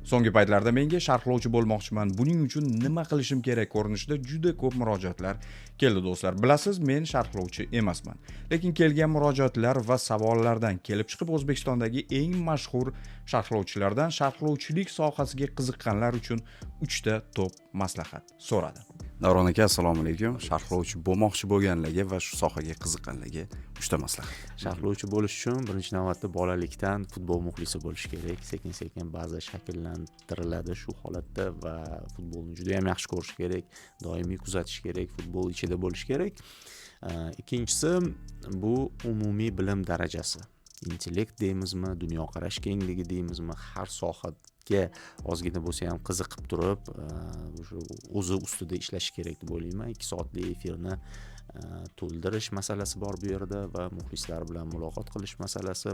So'nggi paytlarda menga sharhlovchi bo'lmoqchiman, buning uchun nima qilishim kerak ko'rinishida juda ko'p murojaatlar keldi do'stlar. Bilasiz, men sharhlovchi emasman. Lekin kelgan murojaatlar va savollardan kelib chiqib O'zbekistondagi eng mashhur sharhlovchilardan sharhlovchilik sohasiga qiziqqanlar uchun 3 ta top maslahat so'radi. Davron aka, assalomu alaykum. Sharhlovchi bo'lmoqchi bo'lganlarga va shu sohaga qiziqqanlarga 3 ta maslahat. Sharhlovchi bo'lish uchun birinchi navbatda bolalikdan futbol muxlisi bo'lish kerak. Sekin-sekin baza shakllantiriladi shu holatda va futbolni juda ham yaxshi ko'rish kerak, doimiy kuzatish kerak, futbol ichida bo'lish kerak. Ikkinchisi bu umumiy bilim darajasi. Intellekt deymizmi, dunyoqarash kengligi deymizmi, har sohaga ozgina bo'lsa ham qiziqib turib, o'zi ustida ishlash kerak deb o'ylayman. 2 soatli efirni to'ldirish masalasi bor bu yerda va muxlislar bilan muloqot qilish masalasi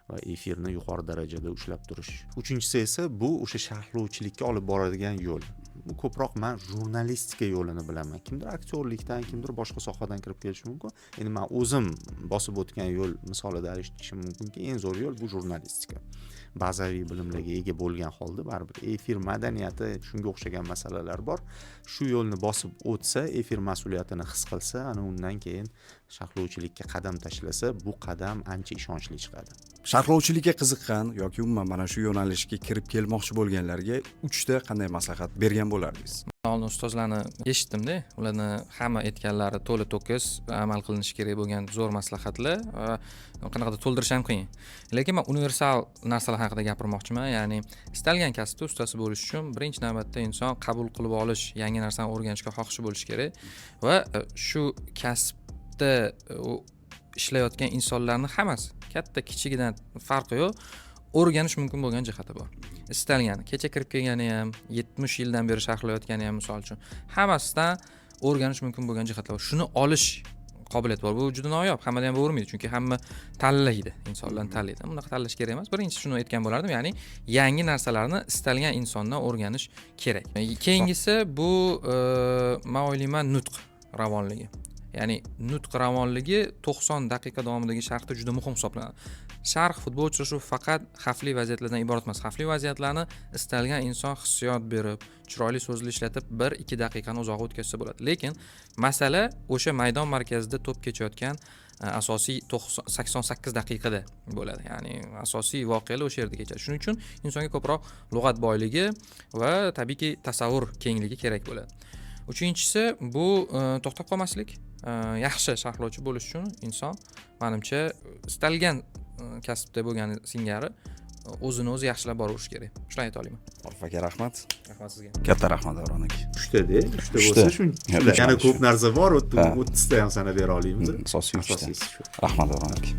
va efirni yuqori darajada ushlab turish. Uchinchisi esa bu o'sha sharhlovchilikka olib boradigan yo'l. Bu ko'proq men jurnalistika yo'lini bilaman. Kimdir aktyorlikdan, kimdir boshqa sohadan kirib kelishi mumkin. Endi men o'zim bosib o'tgan yo'l misolida aytishim mumkinki, eng zo'r yo'l bu jurnalistika. Bazaviy bilimlarga ega bo'lgan holda baribir efir madaniyati, shunga o'xshagan masalalar bor. Shu yo'lni bosib o'tsa, efir mas'uliyatini his qilsa, ana undan keyin sharhlovchilikka qadam tashlasa, bu qadam ancha ishonchli chiqadi. Sharhlovchilikka qiziqqan yoki umuman mana shu yo'nalishga kirib kelmoqchi bo'lganlarga 3 ta qanday maslahat bergan bo'lardingiz? Oldin ustozlarni eshitdim-da, ularni hamma aytganlari to'la to'kis amal qilinishi kerak bo'lgan zo'r maslahatlar, qanaqadir to'ldirish ham qiyin. Lekin men universal narsalar haqida gapirmoqchiman, ya'ni istalgan kasbda ustasi bo'lish uchun birinchi navbatda inson qabul qilib olish, yangi narsani o'rganishga xohishi bo'lishi kerak va shu kasbda ishlayotgan insonlarning hammasi katta kichigidan farqi yo'q, o'rganish mumkin bo'lgan jihati bor. Istalgan, kecha kirib kelgani ham, 70 yildan beri sharhlayotgani ham misol uchun, hammasidan o'rganish mumkin bo'lgan jihatlar bor. Shuni olish qobiliyati bor. Bu juda noyob, hammada ham bo'lmaydi, chunki hamma tanlaydi, insonlarni tanlaydi. Bunaqa tanlash kerak emas. Birinchi shuni aytgan bo'lardim, ya'ni yangi narsalarni istalgan insondan o'rganish kerak. Keyingisi bu men o'ylayman nutq ravonligi. Ya'ni nutq ravonligi 90 daqiqa davomidagi sharhda juda muhim hisoblanadi. Sharh futbol uchrashuvi faqat xavfli vaziyatlardan iborat emas. Xavfli vaziyatlarni istalgan inson hissiyot berib, chiroyli so'zli ishlatib 1-2 daqiqani uzoq o'tkazsa bo'ladi. Lekin masala o'sha maydon markazida to'p kechayotgan asosiy 88 daqiqada bo'ladi. Ya'ni asosiy voqealar o'sha yerda kechadi. Shuning uchun insonga ko'proq lug'at boyligi va tabiiyki tasavvur kengligi kerak bo'ladi. Uchinchisi bu to'xtab qolmaslik. Yaxshi sharhlovchi bo'lish uchun inson menimcha istalgan kasbda bo'lgani singari o'zini o'zi yaxshilab borish kerak. Shuni ayta olaman. Orif aka, rahmat. Rahmat sizga. Katta rahmat Davron aka. 3 bo'lsa shuncha. Yana ko'p narsa bor, 30 ta ham sanab bera olamiz. Asosiy 3 ta. Rahmat Davron aka.